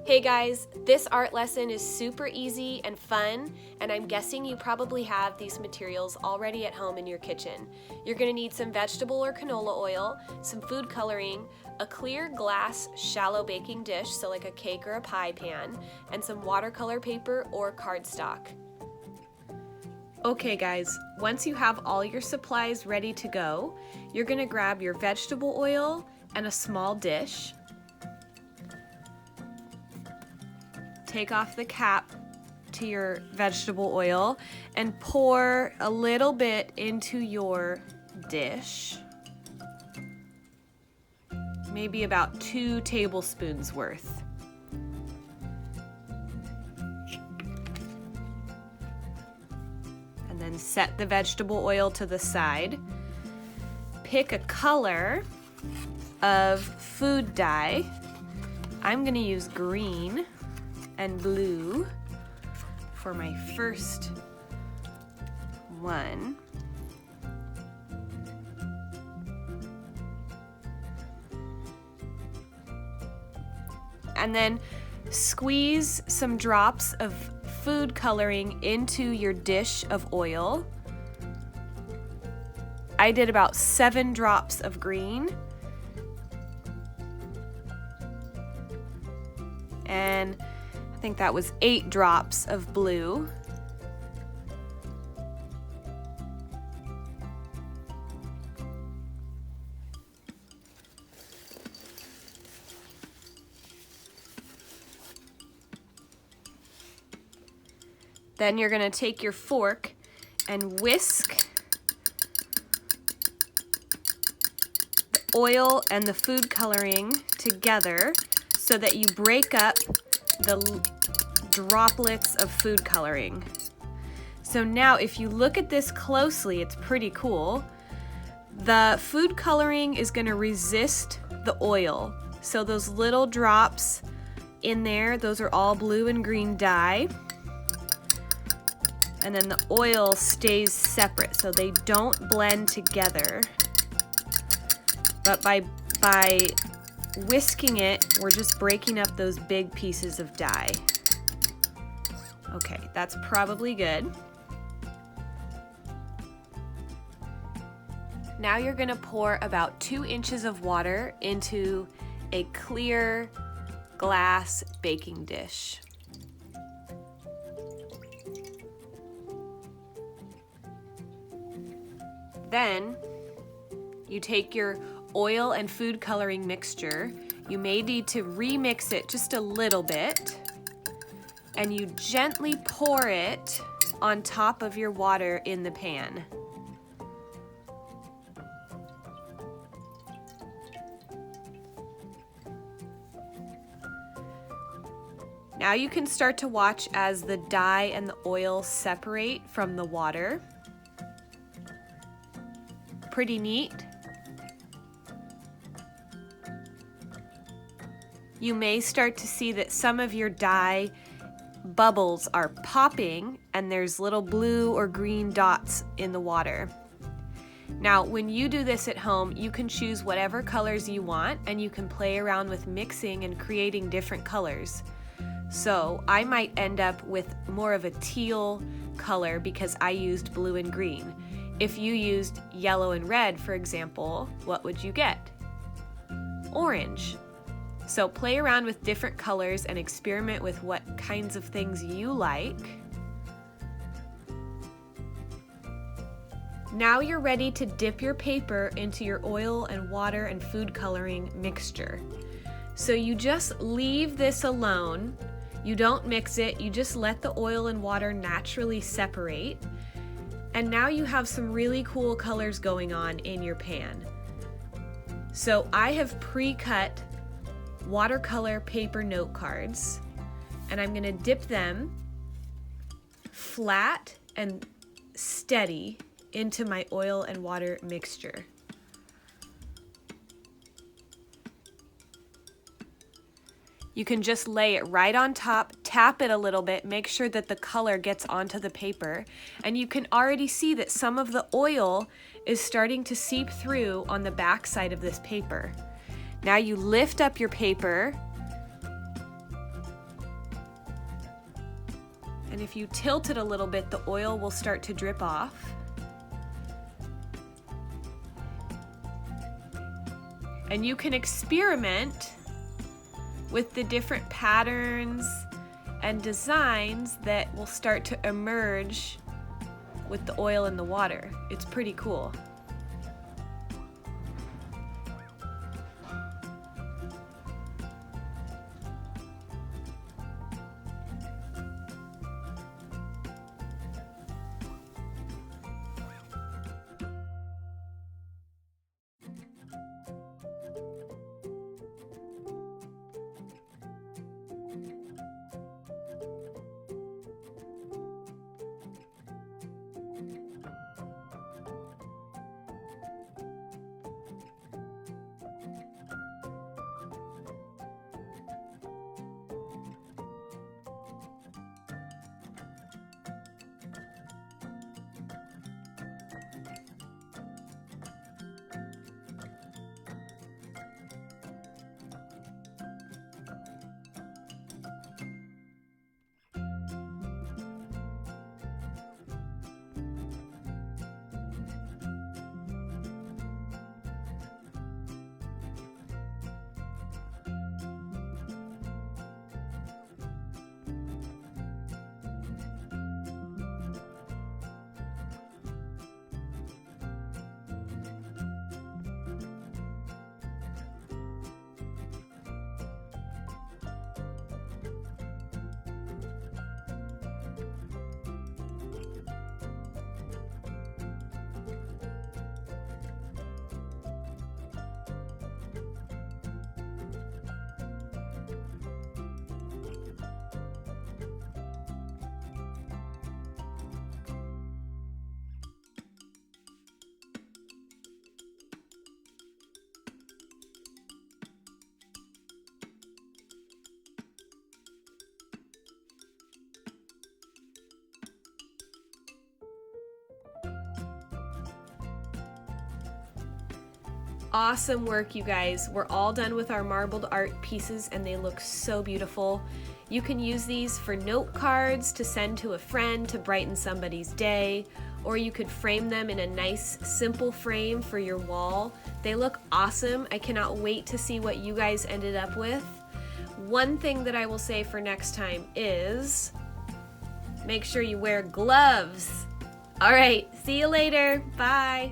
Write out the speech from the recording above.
Hey guys, this art lesson is super easy and fun, and I'm guessing you probably have these materials already at home in your kitchen. You're going to need some vegetable or canola oil, some food coloring, a clear glass shallow baking dish, so like a cake or a pie pan, and some watercolor paper or cardstock. Okay guys, once you have all your supplies ready to go, you're going to grab your vegetable oil and a small dish. Take off the cap to your vegetable oil and pour a little bit into your dish. Maybe about 2 tablespoons worth. And then set the vegetable oil to the side. Pick a color of food dye. I'm going to use green and blue for my first one. And then squeeze some drops of food coloring into your dish of oil. I did about 7 drops of green and I think that was 8 drops of blue. Then you're going to take your fork and whisk the oil and the food coloring together so that you break up the droplets of food coloring. So now if you look at this closely, it's pretty cool. The food coloring is going to resist the oil. So those little drops in there, those are all blue and green dye. And then the oil stays separate so they don't blend together. But by whisking it, we're just breaking up those big pieces of dye. Okay, that's probably good. Now you're going to pour about 2 inches of water into a clear glass baking dish. Then you take your oil and food coloring mixture. You may need to remix it just a little bit, and you gently pour it on top of your water in the pan. Now you can start to watch as the dye and the oil separate from the water. Pretty neat. You may start to see that some of your dye bubbles are popping and there's little blue or green dots in the water. Now, when you do this at home, you can choose whatever colors you want and you can play around with mixing and creating different colors. So I might end up with more of a teal color because I used blue and green. If you used yellow and red, for example, what would you get? Orange. So play around with different colors and experiment with what kinds of things you like. Now you're ready to dip your paper into your oil and water and food coloring mixture. So you just leave this alone. You don't mix it, you just let the oil and water naturally separate. And now you have some really cool colors going on in your pan. So I have pre-cut watercolor paper note cards, and I'm going to dip them flat and steady into my oil and water mixture. You can just lay it right on top, tap it a little bit, make sure that the color gets onto the paper, and you can already see that some of the oil is starting to seep through on the back side of this paper. Now you lift up your paper And if you tilt it a little bit, the oil will start to drip off. And you can experiment with the different patterns and designs that will start to emerge with the oil in the water. It's pretty cool. Awesome work, you guys. We're all done with our marbled art pieces and they look so beautiful. You can use these for note cards to send to a friend to brighten somebody's day, or you could frame them in a nice simple frame for your wall. They look awesome. I cannot wait to see what you guys ended up with. One thing that I will say for next time is make sure you wear gloves. All right, see you later. Bye.